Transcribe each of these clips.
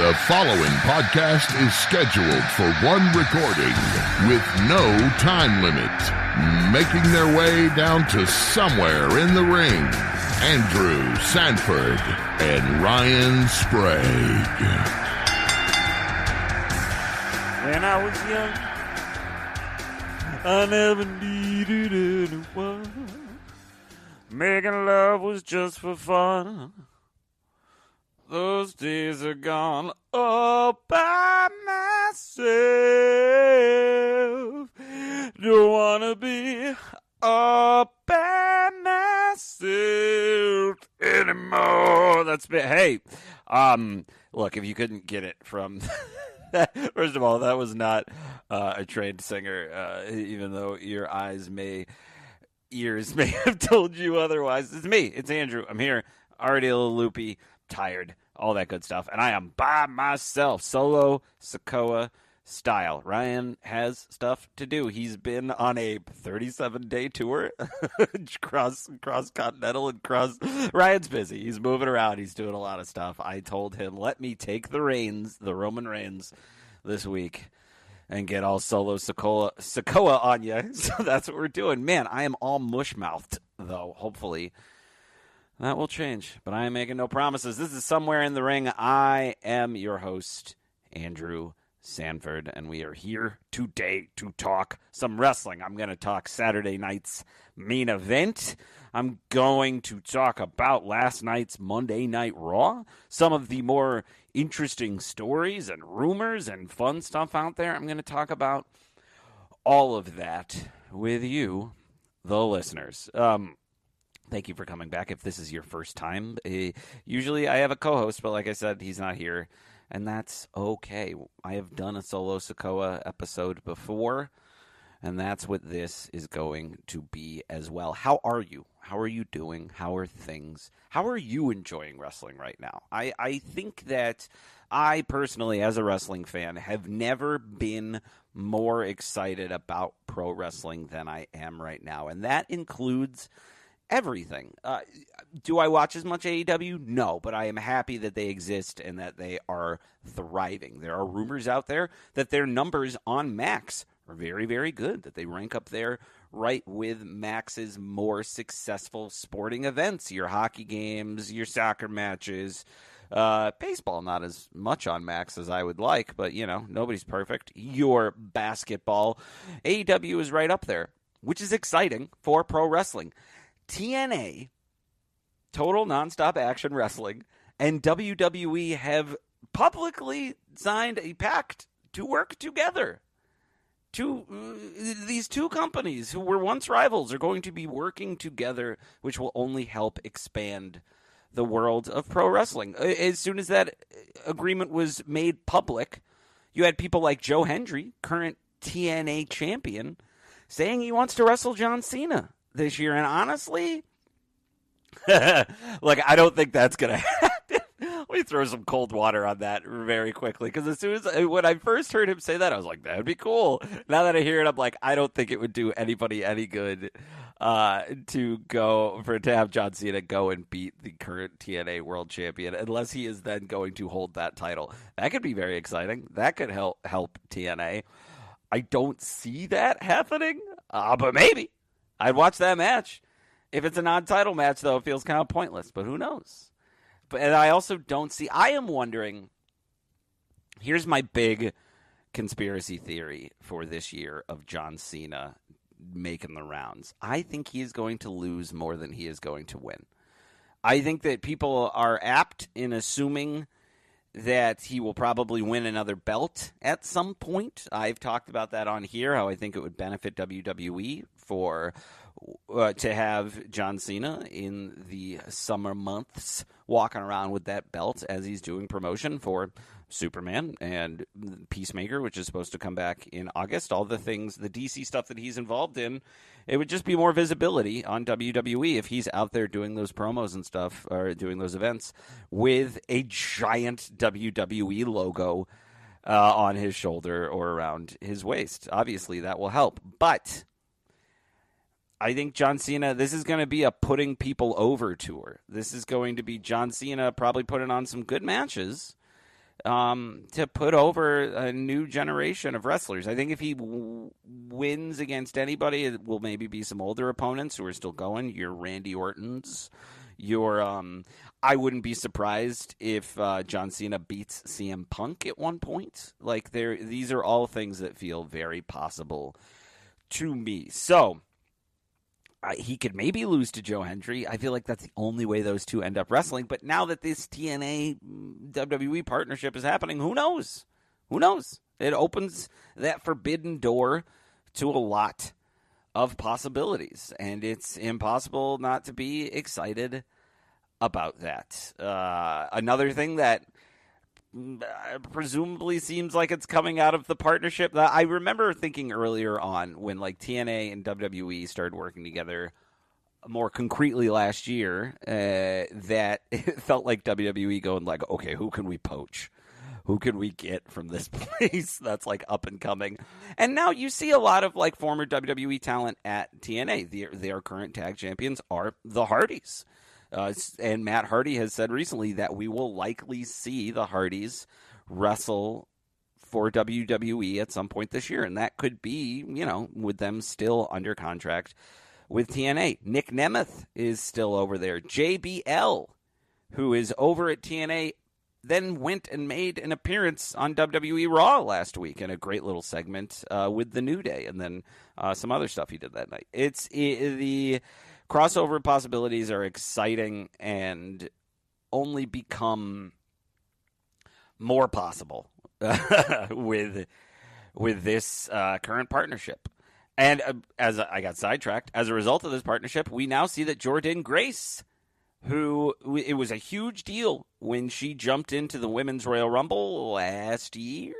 The following podcast is scheduled for one recording with no time limit. Making their way down to somewhere in the ring, Andrew Sanford and Ryan Sprague. When I was young, I never needed anyone. Making love was just for fun. Those days are gone all by myself. Don't wanna be all by myself anymore. That's been, hey, look, if you couldn't get it from first of all, that was not a trained singer, even though your ears may have told you otherwise. It's me. It's Andrew. I'm here, already a little loopy, tired, all that good stuff. And I am by myself, solo Sokoa style. Ryan has stuff to do. He's been on a 37-day tour, cross-continental and cross. Ryan's busy. He's moving around. He's doing a lot of stuff. I told him, let me take the reins, the Roman reins, this week and get all solo Sokoa on you. So that's what we're doing. Man, I am all mush-mouthed, though. Hopefully that will change, but I am making no promises. This is Somewhere in the Ring. I am your host, Andrew Sanford, and we are here today to talk some wrestling. I'm going to talk Saturday night's main event. I'm going to talk about last night's Monday Night Raw, some of the more interesting stories and rumors and fun stuff out there. I'm going to talk about all of that with you, the listeners. Thank you for coming back. If this is your first time, usually I have a co-host, but like I said, he's not here, and that's okay. I have done a solo Sokoa episode before, and that's what this is going to be as well. How are you? How are you doing? How are things? How are you enjoying wrestling right now? I think that I personally, as a wrestling fan, have never been more excited about pro wrestling than I am right now, and that includes everything. Do I watch as much AEW? No, but I am happy that they exist and that they are thriving. There are rumors out there that their numbers on Max are very, very good, that they rank up there right with Max's more successful sporting events, your hockey games, your soccer matches, baseball, not as much on Max as I would like, but, you know, nobody's perfect. Your basketball. AEW is right up there, which is exciting for pro wrestling. TNA, Total Nonstop Action Wrestling, and WWE have publicly signed a pact to work together. These two companies who were once rivals are going to be working together, which will only help expand the world of pro wrestling. As soon as that agreement was made public, you had people like Joe Hendry, current TNA champion, saying he wants to wrestle John Cena this year, and honestly, like, I don't think that's gonna happen. Let me throw some cold water on that very quickly, because as soon as when I first heard him say that, I was like, that'd be cool. Now that I hear it, I'm like, I don't think it would do anybody any good to have John Cena go and beat the current TNA world champion, unless he is then going to hold that title. That could be very exciting. That could help TNA. I don't see that happening, but maybe I'd watch that match. If it's a non-title match, though, it feels kind of pointless, but who knows? And I also don't see... I am wondering... Here's my big conspiracy theory for this year of John Cena making the rounds. I think he is going to lose more than he is going to win. I think that people are apt in assuming that he will probably win another belt at some point. I've talked about that on here, how I think it would benefit WWE to have John Cena in the summer months walking around with that belt as he's doing promotion for Superman and Peacemaker, which is supposed to come back in August. All the things, the DC stuff that he's involved in, it would just be more visibility on WWE if he's out there doing those promos and stuff, or doing those events with a giant WWE logo on his shoulder or around his waist. Obviously, that will help. But I think John Cena, this is going to be a putting people over tour. This is going to be John Cena probably putting on some good matches to put over a new generation of wrestlers. I think if he wins against anybody, it will maybe be some older opponents who are still going. Your Randy Ortons, your I wouldn't be surprised if John Cena beats CM Punk at one point. Like these are all things that feel very possible to me. So he could maybe lose to Joe Hendry. I feel like that's the only way those two end up wrestling. But now that this TNA WWE partnership is happening, who knows? Who knows? It opens that forbidden door to a lot of possibilities. And it's impossible not to be excited about that. Another thing that presumably seems like it's coming out of the partnership. I remember thinking earlier on when like TNA and WWE started working together more concretely last year, that it felt like WWE going like, okay, who can we poach? Who can we get from this place that's like up and coming? And now you see a lot of like former WWE talent at TNA. Their current tag champions are the Hardys. And Matt Hardy has said recently that we will likely see the Hardys wrestle for WWE at some point this year. And that could be, with them still under contract with TNA. Nick Nemeth is still over there. JBL, who is over at TNA, then went and made an appearance on WWE Raw last week in a great little segment with The New Day. And then some other stuff he did that night. The crossover possibilities are exciting and only become more possible with this current partnership. And as I got sidetracked, as a result of this partnership, we now see that Jordynne Grace, who it was a huge deal when she jumped into the Women's Royal Rumble last year,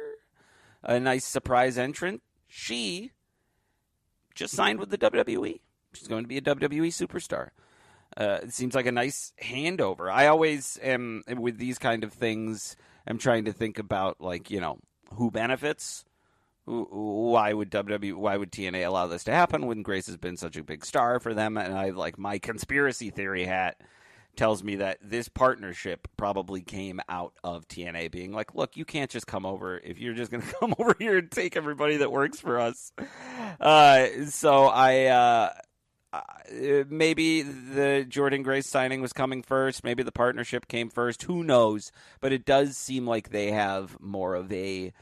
a nice surprise entrant, she just signed with the WWE. She's going to be a WWE superstar. It seems like a nice handover. I always am, with these kind of things, I'm trying to think about, like, who benefits? Why would TNA allow this to happen when Grace has been such a big star for them? And my conspiracy theory hat tells me that this partnership probably came out of TNA being like, look, you can't just come over if you're just going to come over here and take everybody that works for us. So maybe the Jordynne Grace signing was coming first. Maybe the partnership came first. Who knows? But it does seem like they have more of a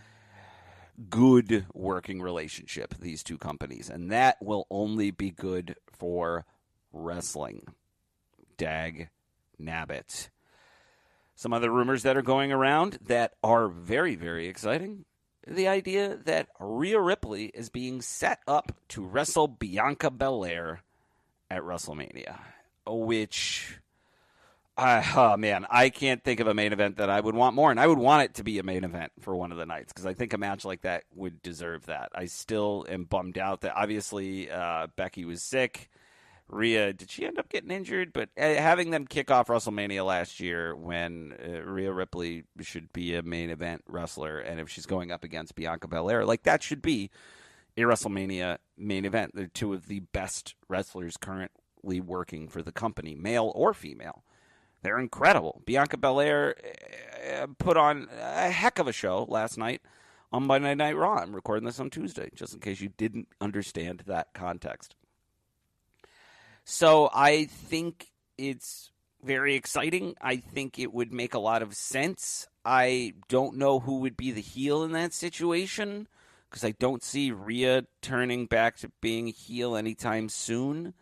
good working relationship, these two companies. And that will only be good for wrestling. Dag nabbit. Some other rumors that are going around that are very, very exciting. The idea that Rhea Ripley is being set up to wrestle Bianca Belair at WrestleMania, which, I can't think of a main event that I would want more, and I would want it to be a main event for one of the nights, because I think a match like that would deserve that. I still am bummed out that obviously Becky was sick. Rhea, did she end up getting injured? But having them kick off WrestleMania last year when Rhea Ripley should be a main event wrestler, and if she's going up against Bianca Belair, like that should be a WrestleMania main event. They're two of the best wrestlers currently working for the company, male or female. They're incredible. Bianca Belair put on a heck of a show last night on Monday Night Raw. I'm recording this on Tuesday, just in case you didn't understand that context. So I think it's very exciting. I think it would make a lot of sense. I don't know who would be the heel in that situation, because I don't see Rhea turning back to being a heel anytime soon.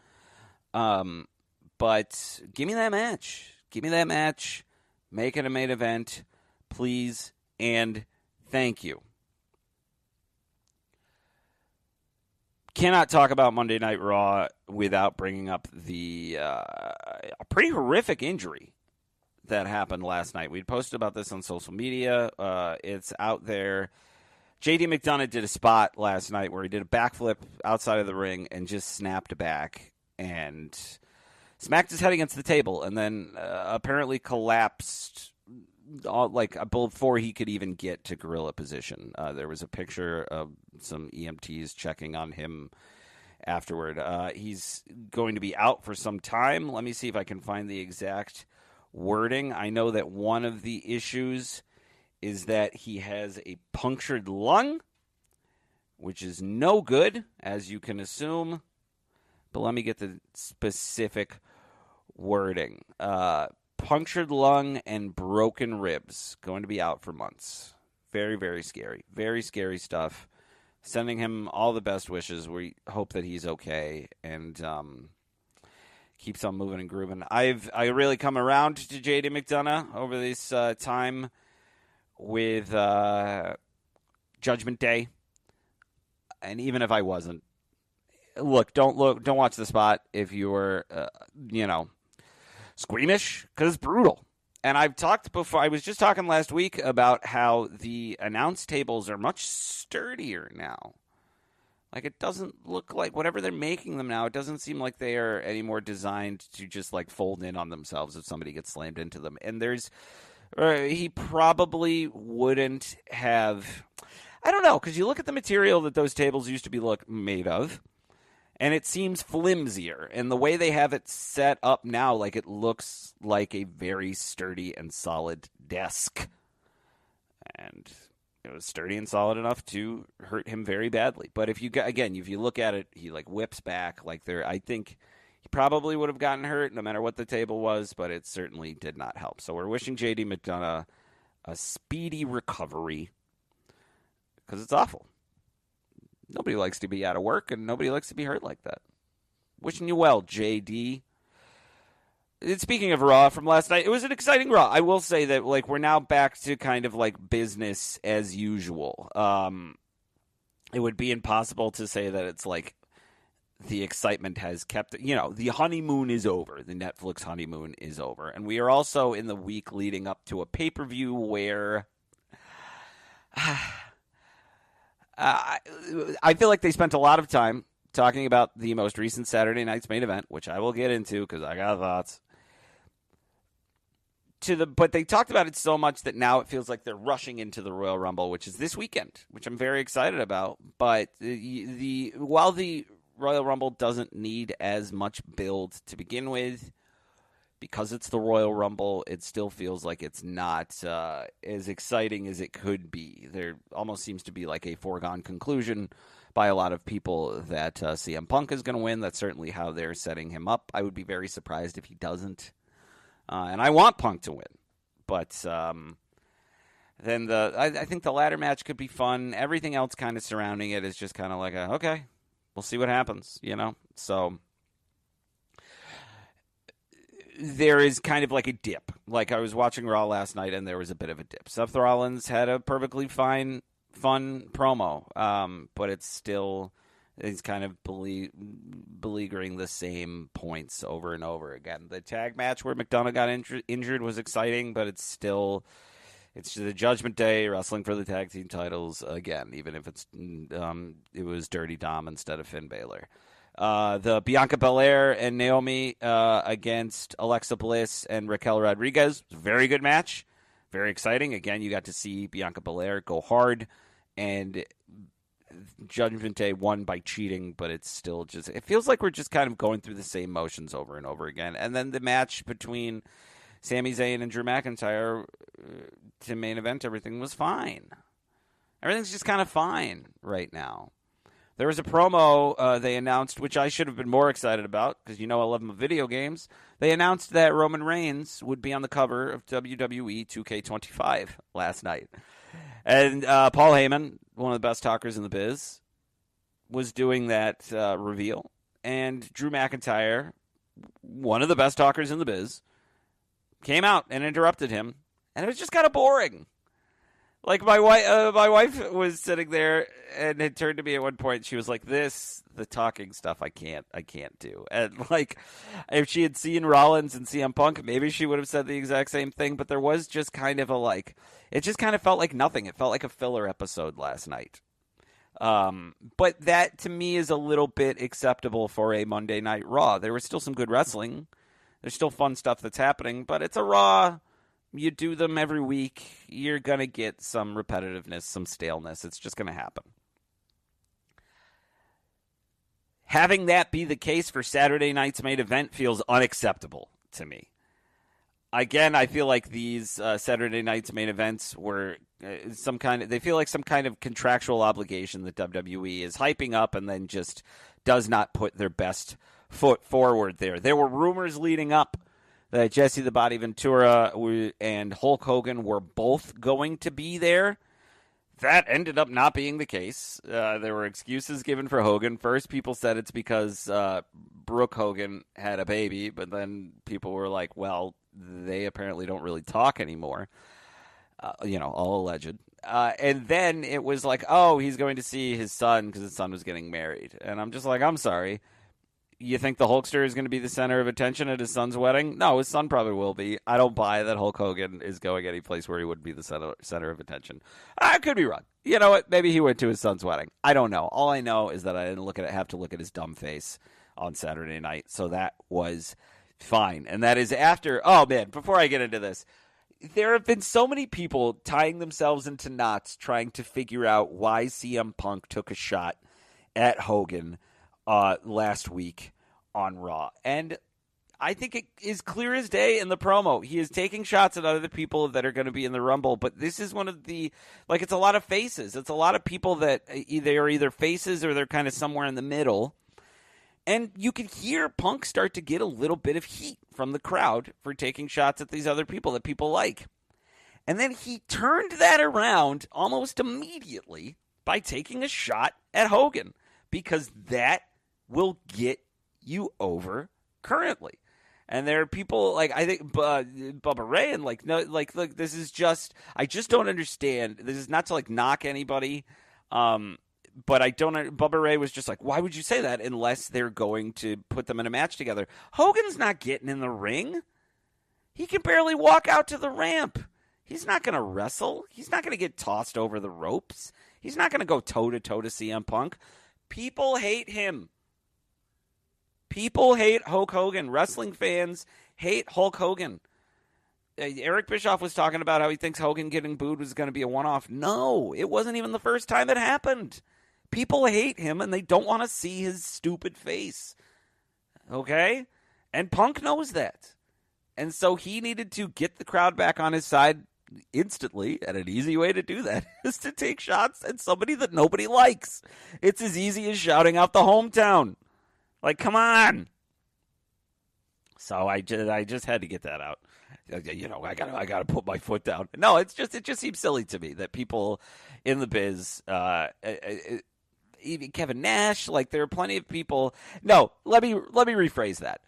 But give me that match. Give me that match. Make it a main event, please, and thank you. Cannot talk about Monday Night Raw without bringing up the a pretty horrific injury that happened last night. We posted about this on social media. It's out there. JD McDonough did a spot last night where he did a backflip outside of the ring and just snapped back and smacked his head against the table, and then apparently collapsed before he could even get to gorilla position. There was a picture of some EMTs checking on him afterward. He's going to be out for some time. Let me see if I can find the exact wording. I know that one of the issues is that he has a punctured lung, which is no good, as you can assume. But let me get the specific wording. Punctured lung and broken ribs, going to be out for months. Very, very scary. Very scary stuff. Sending him all the best wishes. We hope that he's okay and keeps on moving and grooving. I really come around to JD McDonough over this time with Judgment Day. And even if I wasn't, don't watch the spot if you're, squeamish, because it's brutal. And I've talked before, I was just talking last week about how the announce tables are much sturdier now. Like, it doesn't look like, whatever they're making them now, it doesn't seem like they are any more designed to just, like, fold in on themselves if somebody gets slammed into them. And he probably wouldn't have, I don't know, because you look at the material that those tables used to be made of, and it seems flimsier. And the way they have it set up now, like, it looks like a very sturdy and solid desk. And it was sturdy and solid enough to hurt him very badly. But if you look at it, he, like, whips back. I think he probably would have gotten hurt no matter what the table was, but it certainly did not help. So we're wishing J.D. McDonough a speedy recovery, because it's awful. Nobody likes to be out of work, and nobody likes to be hurt like that. Wishing you well, JD. And speaking of Raw from last night, it was an exciting Raw. I will say that, like, we're now back to kind of like business as usual. It would be impossible to say that it's like the excitement has kept, the honeymoon is over. The Netflix honeymoon is over. And we are also in the week leading up to a pay-per-view where I feel like they spent a lot of time talking about the most recent Saturday night's main event, which I will get into because I got thoughts. But they talked about it so much that now it feels like they're rushing into the Royal Rumble, which is this weekend, which I'm very excited about. But while the Royal Rumble doesn't need as much build to begin with, because it's the Royal Rumble, it still feels like it's not as exciting as it could be. There almost seems to be like a foregone conclusion by a lot of people that CM Punk is going to win. That's certainly how they're setting him up. I would be very surprised if he doesn't. And I want Punk to win. But then I think the ladder match could be fun. Everything else kind of surrounding it is just kind of like, okay, we'll see what happens, So there is kind of like a dip. Like, I was watching Raw last night, and there was a bit of a dip. Seth Rollins had a perfectly fun promo, but it's kind of beleaguering the same points over and over again. The tag match where McDonough got injured was exciting, but it's the Judgment Day wrestling for the tag team titles again, even if it was Dirty Dom instead of Finn Balor. The Bianca Belair and Naomi against Alexa Bliss and Raquel Rodriguez was a very good match. Very exciting. Again, you got to see Bianca Belair go hard, and Judgment Day won by cheating, but it's still it feels like we're just kind of going through the same motions over and over again. And then the match between Sami Zayn and Drew McIntyre to main event, everything was fine. Everything's just kind of fine right now. There was a promo they announced, which I should have been more excited about, because I love my video games. They announced that Roman Reigns would be on the cover of WWE 2K25 last night. And Paul Heyman, one of the best talkers in the biz, was doing that reveal. And Drew McIntyre, one of the best talkers in the biz, came out and interrupted him. And it was just kind of boring. Like, my wife was sitting there and had turned to me at one point. She was like, the talking stuff I can't do. And, like, if she had seen Rollins and CM Punk, maybe she would have said the exact same thing. But there was just kind of it just kind of felt like nothing. It felt like a filler episode last night. But that, to me, is a little bit acceptable for a Monday Night Raw. There was still some good wrestling. There's still fun stuff that's happening. But it's a Raw. You do them every week, you're going to get some repetitiveness, some staleness. It's just going to happen. Having that be the case for Saturday night's main event feels unacceptable to me. Again, I feel like these Saturday night's main events were they feel like some kind of contractual obligation that WWE is hyping up and then just does not put their best foot forward there. There were rumors leading up that Jesse the Body Ventura and Hulk Hogan were both going to be there. That ended up not being the case. There were excuses given for Hogan. First, people said it's because Brooke Hogan had a baby, but then people were like, well, they apparently don't really talk anymore. All alleged. And then it was like, oh, he's going to see his son because his son was getting married. And I'm just like, I'm sorry. You think the Hulkster is going to be the center of attention at his son's wedding? No, his son probably will be. I don't buy that Hulk Hogan is going any place where he would be the center of attention. I could be wrong. You know what? Maybe he went to his son's wedding. I don't know. All I know is that I didn't have to look at his dumb face on Saturday night. So that was fine. And that is after, oh man, before I get into this, there have been so many people tying themselves into knots trying to figure out why CM Punk took a shot at Hogan last week on Raw. And I think it is clear as day in the promo. He is taking shots at other people that are going to be in the Rumble, but this is one of the, it's a lot of faces. It's a lot of people that they are either faces or they're kind of somewhere in the middle. And you could hear Punk start to get a little bit of heat from the crowd for taking shots at these other people that people like. And then he turned that around almost immediately by taking a shot at Hogan, because that will get you over currently. And there are people I think Bubba Ray and look, this is just, I just don't understand. This is not to knock anybody. But I don't. Bubba Ray was just like, why would you say that unless they're going to put them in a match together? Hogan's not getting in the ring. He can barely walk out to the ramp. He's not going to wrestle. He's not going to get tossed over the ropes. He's not going to go toe-to-toe to CM Punk. People hate him. People hate Hulk Hogan. Wrestling fans hate Hulk Hogan. Eric Bischoff was talking about how he thinks Hogan getting booed was going to be a one-off. No, it wasn't even the first time it happened. People hate him, and they don't want to see his stupid face. Okay? And Punk knows that. And so he needed to get the crowd back on his side instantly, and an easy way to do that is to take shots at somebody that nobody likes. It's as easy as shouting out the hometown. Come on. So I just had to get that out. I gotta put my foot down. No, it just seems silly to me that people in the biz, even Kevin Nash, there are plenty of people. No, let me rephrase that.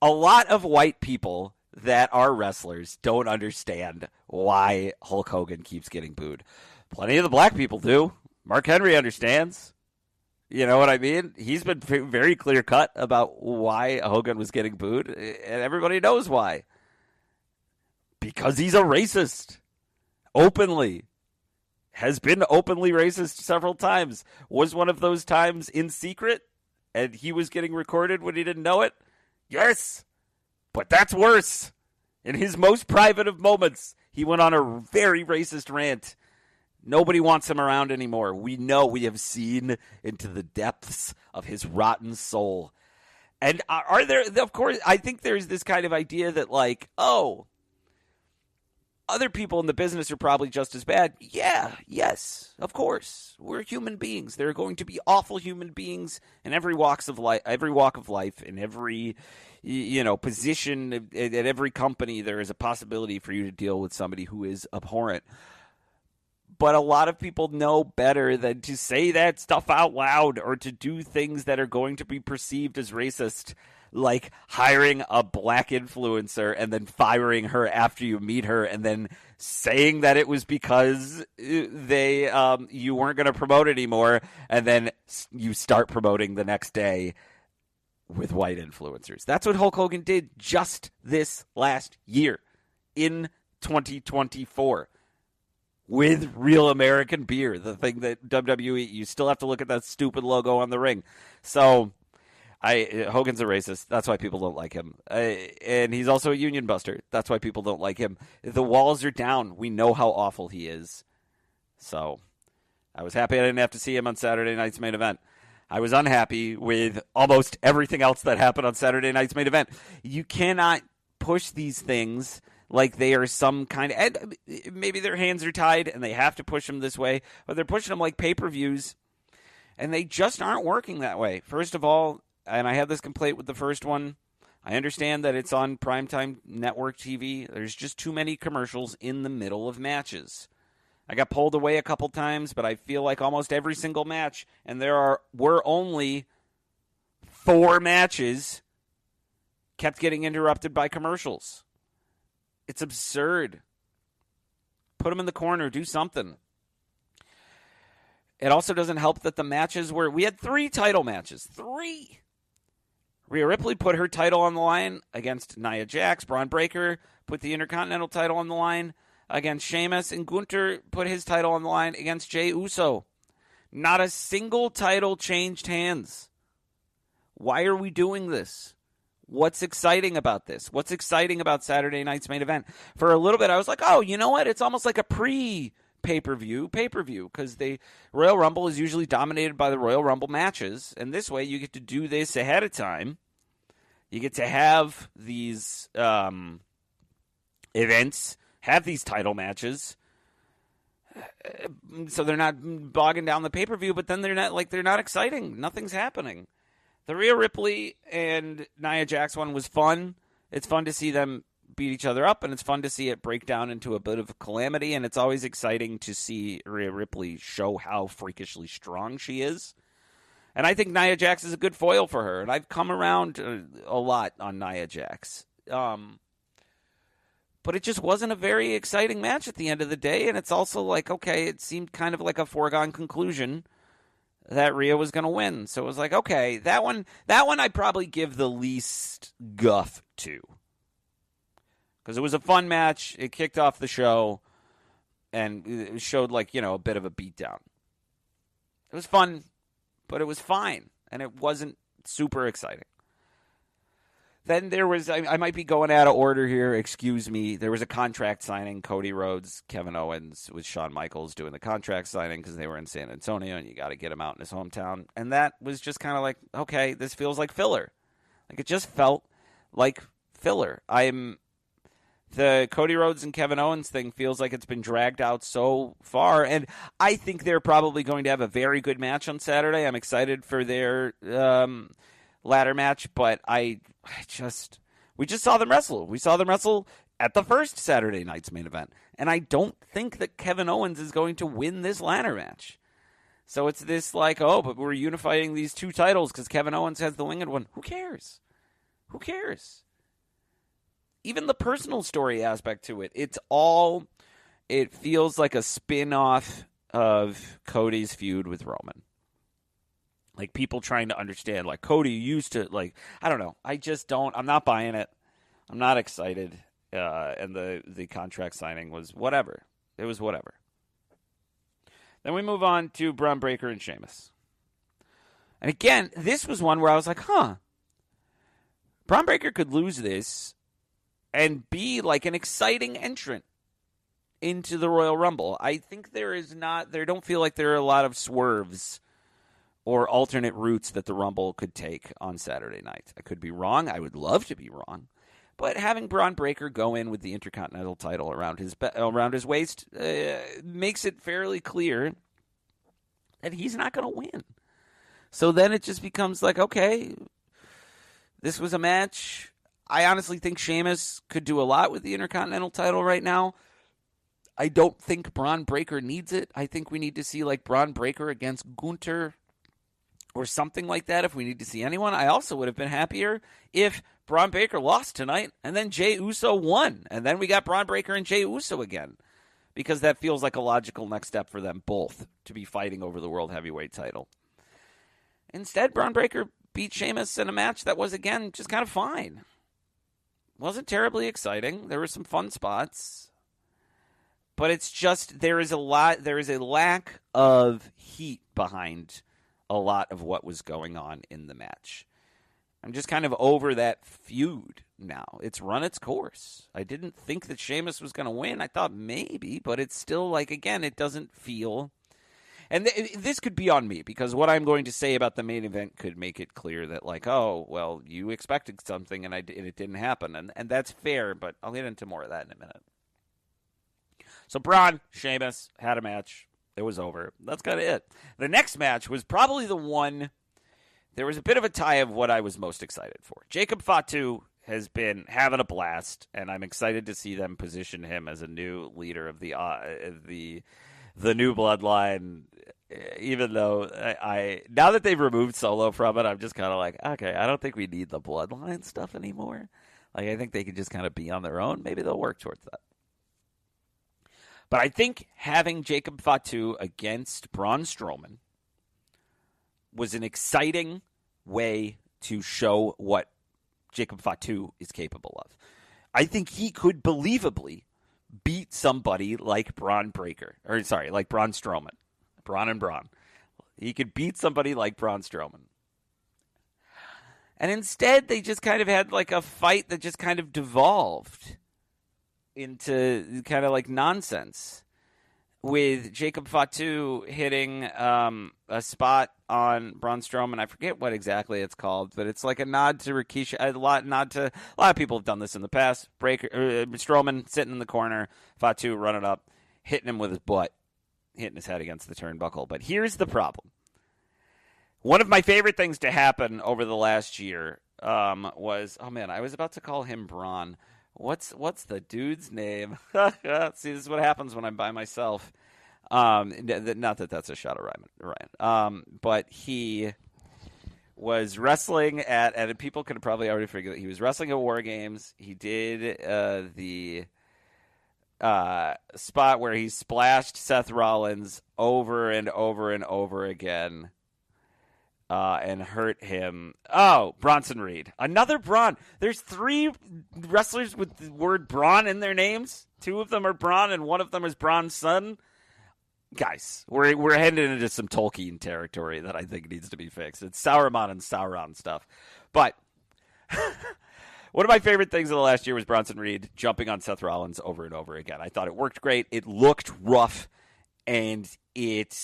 A lot of white people that are wrestlers don't understand why Hulk Hogan keeps getting booed. Plenty of the black people do. Mark Henry understands. You know what I mean? He's been very clear cut about why Hogan was getting booed, and everybody knows why. Because he's a racist. Openly. Has been openly racist several times. Was one of those times in secret, and he was getting recorded when he didn't know it? Yes. But that's worse. In his most private of moments, he went on a very racist rant. Nobody wants him around anymore. We know, we have seen into the depths of his rotten soul. And are there, of course, I think there's this kind of idea that other people in the business are probably just as bad. Yeah, yes, of course. We're human beings. There are going to be awful human beings in every walk of life, in every position at every company. There is a possibility for you to deal with somebody who is abhorrent. But a lot of people know better than to say that stuff out loud or to do things that are going to be perceived as racist, like hiring a black influencer and then firing her after you meet her and then saying that it was because you weren't going to promote anymore, and then you start promoting the next day with white influencers. That's what Hulk Hogan did just this last year in 2024. With Real American Beer, the thing that WWE, you still have to look at that stupid logo on the ring. So, Hogan's a racist. That's why people don't like him. And he's also a union buster. That's why people don't like him. The walls are down. We know how awful he is. So, I was happy I didn't have to see him on Saturday night's main event. I was unhappy with almost everything else that happened on Saturday night's main event. You cannot push these things like they are some kind of, and maybe their hands are tied and they have to push them this way, but they're pushing them like pay-per-views, and they just aren't working that way. First of all, and I had this complaint with the first one, I understand that it's on primetime network TV. There's just too many commercials in the middle of matches. I got pulled away a couple times, but I feel like almost every single match, and were only 4 matches, kept getting interrupted by commercials. It's absurd. Put them in the corner. Do something. It also doesn't help that the matches we had 3 title matches. 3. Rhea Ripley put her title on the line against Nia Jax. Braun Breaker put the Intercontinental title on the line against Sheamus. And Gunther put his title on the line against Jey Uso. Not a single title changed hands. Why are we doing this? What's exciting about this? What's exciting about Saturday night's main event? For a little bit, I was like, oh, you know what? It's almost like a pay-per-view, because the Royal Rumble is usually dominated by the Royal Rumble matches, and this way you get to do this ahead of time. You get to have these events, have these title matches, so they're not bogging down the pay-per-view, but then they're not exciting. Nothing's happening. The Rhea Ripley and Nia Jax one was fun. It's fun to see them beat each other up, and it's fun to see it break down into a bit of a calamity, and it's always exciting to see Rhea Ripley show how freakishly strong she is. And I think Nia Jax is a good foil for her, and I've come around a lot on Nia Jax. But it just wasn't a very exciting match at the end of the day, and it's also like, okay, it seemed kind of like a foregone conclusion that Rhea was going to win. So it was like, okay, that one I'd probably give the least guff to. Because it was a fun match. It kicked off the show, and it showed a bit of a beatdown. It was fun, but it was fine, and it wasn't super exciting. Then there was, I might be going out of order here, excuse me. There was a contract signing, Cody Rhodes, Kevin Owens, with Shawn Michaels doing the contract signing because they were in San Antonio and you got to get him out in his hometown. And that was just kind of like, okay, this feels like filler. Like it just felt like filler. The Cody Rhodes and Kevin Owens thing feels like it's been dragged out so far, and I think they're probably going to have a very good match on Saturday. I'm excited for their ladder match, but we just saw them wrestle. We saw them wrestle at the first Saturday night's main event, and I don't think that Kevin Owens is going to win this ladder match. So it's this like, oh, but we're unifying these 2 titles because Kevin Owens has the winged one. Who cares? Who cares? Even the personal story aspect to it, it feels like a spin-off of Cody's feud with Roman. Like people trying to understand, like Cody used to, I don't know. I just don't. I'm not buying it. I'm not excited. And the contract signing was whatever. It was whatever. Then we move on to Braun Breaker and Sheamus. And again, this was one where I was like, Braun Breaker could lose this and be like an exciting entrant into the Royal Rumble. I think there don't feel like there are a lot of swerves or alternate routes that the Rumble could take on Saturday night. I could be wrong. I would love to be wrong. But having Braun Breaker go in with the Intercontinental title around his waist makes it fairly clear that he's not going to win. So then it just becomes like, okay, this was a match. I honestly think Sheamus could do a lot with the Intercontinental title right now. I don't think Braun Breaker needs it. I think we need to see like Braun Breaker against Gunther or something like that if we need to see anyone. I also would have been happier if Braun Breaker lost tonight and then Jey Uso won. And then we got Braun Breaker and Jey Uso again. Because that feels like a logical next step for them both to be fighting over the World Heavyweight title. Instead, Braun Breaker beat Sheamus in a match that was, again, just kind of fine. Wasn't terribly exciting. There were some fun spots. But it's just, there is a lack of heat behind a lot of what was going on in the match. I'm just kind of over that feud now. It's run its course. I didn't think that Sheamus was going to win. I thought maybe, but it's still like, again, it doesn't feel... And this could be on me because what I'm going to say about the main event could make it clear that, like, oh, well, you expected something and it didn't happen. And that's fair, but I'll get into more of that in a minute. So Braun, Sheamus had a match. It was over. That's kind of it. The next match was probably the one. There was a bit of a tie of what I was most excited for. Jacob Fatu has been having a blast, and I'm excited to see them position him as a new leader of the new bloodline. Even though I now that they've removed Solo from it, I'm just kind of like, okay, I don't think we need the bloodline stuff anymore. Like, I think they can just kind of be on their own. Maybe they'll work towards that. But I think having Jacob Fatu against Braun Strowman was an exciting way to show what Jacob Fatu is capable of. I think he could believably beat somebody like Braun Strowman. Braun and Braun. He could beat somebody like Braun Strowman. And instead, they just kind of had like a fight that just kind of devolved into kind of like nonsense, with Jacob Fatu hitting a spot on Braun Strowman. I forget what exactly it's called, but it's like a nod to Rikishi. A lot of people have done this in the past. Strowman sitting in the corner, Fatu running up, hitting him with his butt, hitting his head against the turnbuckle. But here's the problem. One of my favorite things to happen over the last year was, oh man, I was about to call him Braun. What's the dude's name? See, this is what happens when I'm by myself. Not that that's a shot of Ryan. But he was wrestling and people could have probably already figured that he was wrestling at War Games. He did the spot where he splashed Seth Rollins over and over and over again. And hurt him. Oh, Bronson Reed. Another Braun. There's 3 wrestlers with the word Braun in their names. 2 of them are Braun, and one of them is Braun's son. Guys, we're heading into some Tolkien territory that I think needs to be fixed. It's Sauron and Sauron stuff. But one of my favorite things of the last year was Bronson Reed jumping on Seth Rollins over and over again. I thought it worked great. It looked rough. And it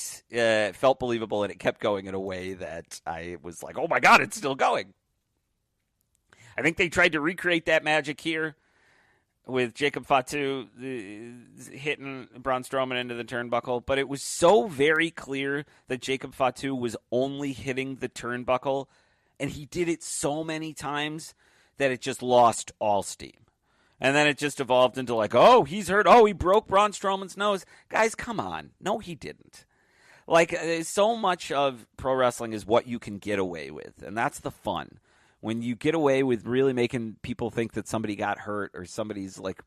felt believable, and it kept going in a way that I was like, oh, my God, it's still going. I think they tried to recreate that magic here with Jacob Fatu hitting Braun Strowman into the turnbuckle, but it was so very clear that Jacob Fatu was only hitting the turnbuckle, and he did it so many times that it just lost all steam. And then it just evolved into like, oh, he's hurt. Oh, he broke Braun Strowman's nose. Guys, come on. No, he didn't. Like, so much of pro wrestling is what you can get away with. And that's the fun. When you get away with really making people think that somebody got hurt or somebody's, like,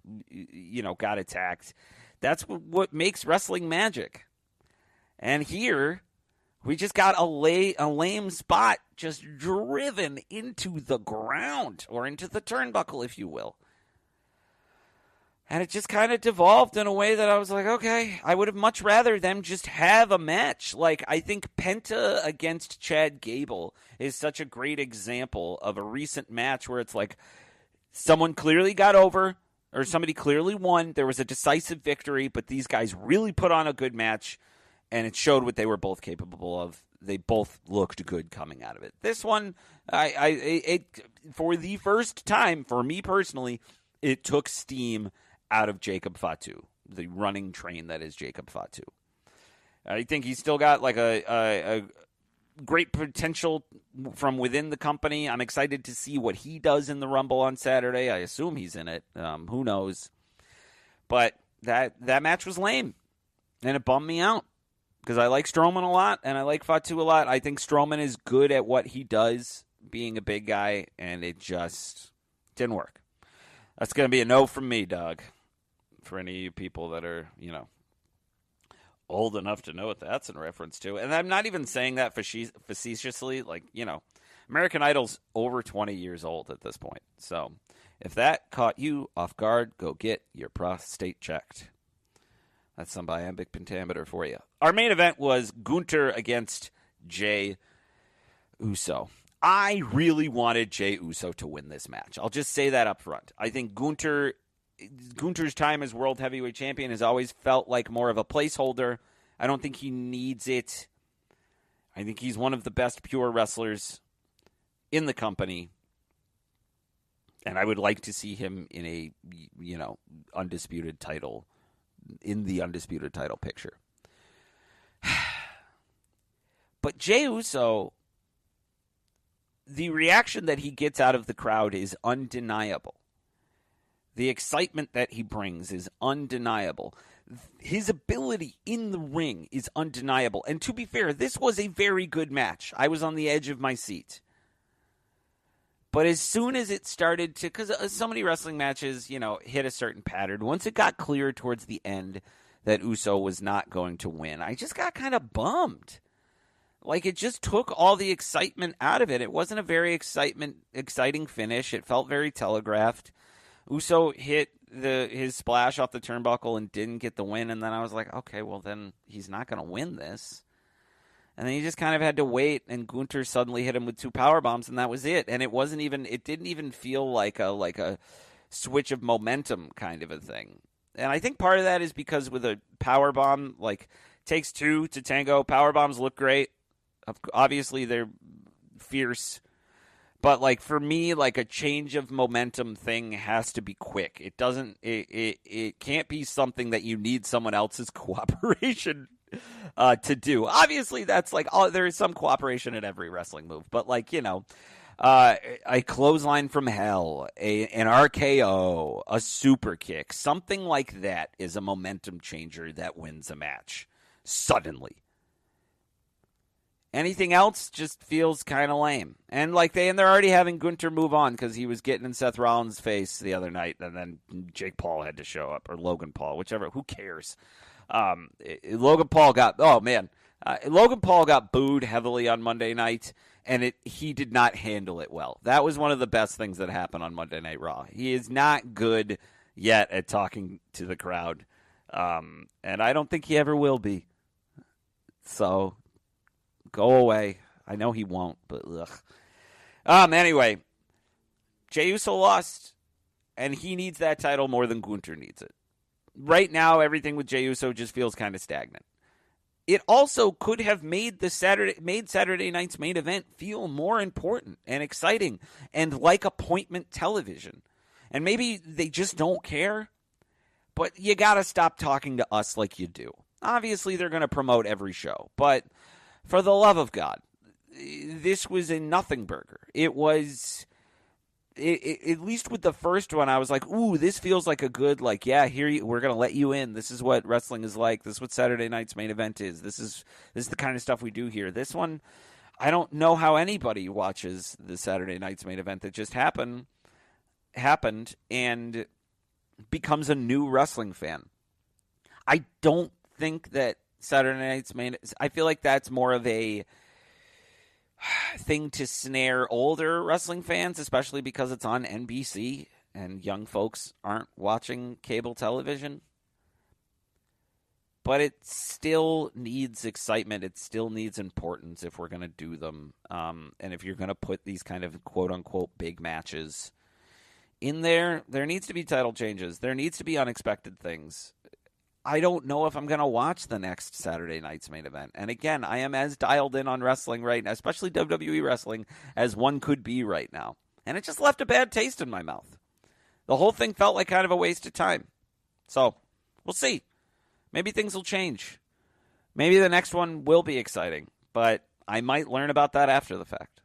got attacked. That's what makes wrestling magic. And here, we just got a lame spot just driven into the ground, or into the turnbuckle, if you will. And it just kind of devolved in a way that I was like, okay, I would have much rather them just have a match. Like, I think Penta against Chad Gable is such a great example of a recent match where it's like someone clearly got over or somebody clearly won. There was a decisive victory, but these guys really put on a good match, and it showed what they were both capable of. They both looked good coming out of it. This one, for the first time, for me personally, it took steam out of Jacob Fatu, the running train that is Jacob Fatu. I think he's still got like a great potential from within the company. I'm excited to see what he does in the Rumble on Saturday. I assume he's in it. Who knows? But that match was lame, and it bummed me out because I like Strowman a lot, and I like Fatu a lot. I think Strowman is good at what he does, being a big guy, and it just didn't work. That's going to be a no from me, Doug. For any of you people that are, old enough to know what that's in reference to. And I'm not even saying that facetiously. Like, American Idol's over 20 years old at this point. So if that caught you off guard, go get your prostate checked. That's some iambic pentameter for you. Our main event was Gunther against Jey Uso. I really wanted Jey Uso to win this match. I'll just say that up front. I think Gunther's time as World Heavyweight Champion has always felt like more of a placeholder I don't think he needs it. I think he's one of the best pure wrestlers in the company. And I would like to see him in a, undisputed title, in the undisputed title picture. But Jey Uso, the reaction that he gets out of the crowd is undeniable. The excitement that he brings is undeniable. His ability in the ring is undeniable. And to be fair, this was a very good match. I was on the edge of my seat. But as soon as it started to, because so many wrestling matches, hit a certain pattern. Once it got clear towards the end that Uso was not going to win, I just got kind of bummed. Like, it just took all the excitement out of it. It wasn't a very exciting finish. It felt very telegraphed. Uso hit his splash off the turnbuckle and didn't get the win. And then I was like, okay, well, then he's not going to win this. And then he just kind of had to wait, and Gunther suddenly hit him with 2 power bombs, and that was it. And it didn't even feel like a switch of momentum kind of a thing. And I think part of that is because with a power bomb, like, takes 2 to tango. Power bombs look great. Obviously, they're fierce. But, like, for me, like, a change of momentum thing has to be quick. It can't be something that you need someone else's cooperation to do. Obviously, that's like, there is some cooperation in every wrestling move. But, like, a clothesline from hell, an RKO, a super kick, something like that is a momentum changer that wins a match suddenly. Anything else just feels kind of lame. And they're already having Gunther move on because he was getting in Seth Rollins' face the other night, and then Jake Paul had to show up, or Logan Paul, whichever. Who cares? Logan Paul got booed heavily on Monday night, and he did not handle it well. That was one of the best things that happened on Monday Night Raw. He is not good yet at talking to the crowd, and I don't think he ever will be. So go away. I know he won't, but ugh. Anyway, Jey Uso lost, and he needs that title more than Gunther needs it. Right now, everything with Jey Uso just feels kind of stagnant. It also could have made Saturday night's main event feel more important and exciting and like appointment television. And maybe they just don't care, but you got to stop talking to us like you do. Obviously, they're going to promote every show, but for the love of God, this was a nothing burger. It was, at least with the first one, I was like, ooh, this feels like a good, we're going to let you in. This is what wrestling is like. This is what Saturday night's main event is. This is the kind of stuff we do here. This one, I don't know how anybody watches the Saturday night's main event that just happened and becomes a new wrestling fan. I don't think that Saturday night's main, I feel like that's more of a thing to snare older wrestling fans, especially because it's on NBC and young folks aren't watching cable television. But it still needs excitement. It still needs importance if we're going to do them. And if you're going to put these kind of quote-unquote big matches in there needs to be title changes. There needs to be unexpected things. I don't know if I'm going to watch the next Saturday night's main event. And again, I am as dialed in on wrestling right now, especially WWE wrestling, as one could be right now. And it just left a bad taste in my mouth. The whole thing felt like kind of a waste of time. So, we'll see. Maybe things will change. Maybe the next one will be exciting. But I might learn about that after the fact.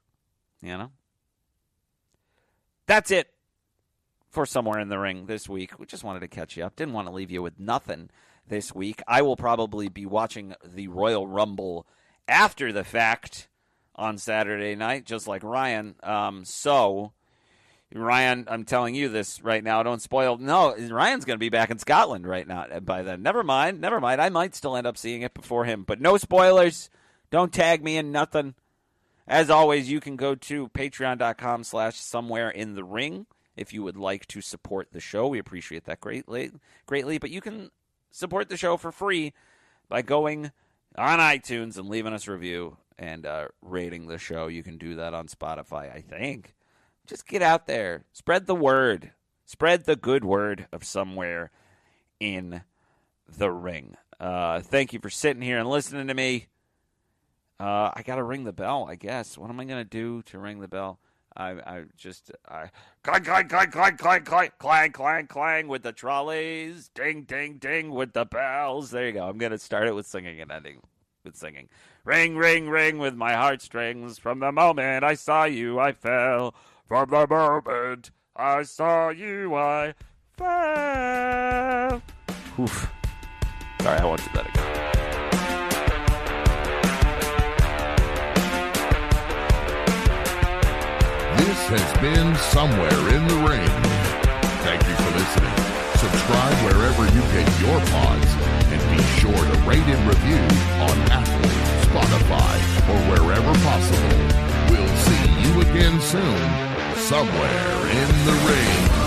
That's it for Somewhere in the Ring this week. We just wanted to catch you up. Didn't want to leave you with nothing this week. I will probably be watching the Royal Rumble after the fact on Saturday night, just like Ryan. So, Ryan, I'm telling you this right now. Don't spoil. No, Ryan's going to be back in Scotland right now by then. Never mind. I might still end up seeing it before him. But no spoilers. Don't tag me in nothing. As always, you can go to patreon.com/somewhereinthering if you would like to support the show. We appreciate that greatly. But you can support the show for free by going on iTunes and leaving us a review and rating the show. You can do that on Spotify, I think. Just get out there. Spread the word. Spread the good word of Somewhere in the Ring. Thank you for sitting here and listening to me. I got to ring the bell, I guess. What am I going to do to ring the bell? I clang, clang, clang, clang, clang, clang, clang, clang, clang with the trolleys. Ding, ding, ding with the bells. There you go. I'm going to start it with singing and ending with singing. Ring, ring, ring with my heartstrings. From the moment I saw you, I fell. From the moment I saw you, I fell. Oof. Sorry, I won't do that again. This has been Somewhere in the Ring. Thank you for listening. Subscribe wherever you get your pods, and be sure to rate and review on Apple, Spotify, or wherever possible. We'll see you again soon, somewhere in the ring.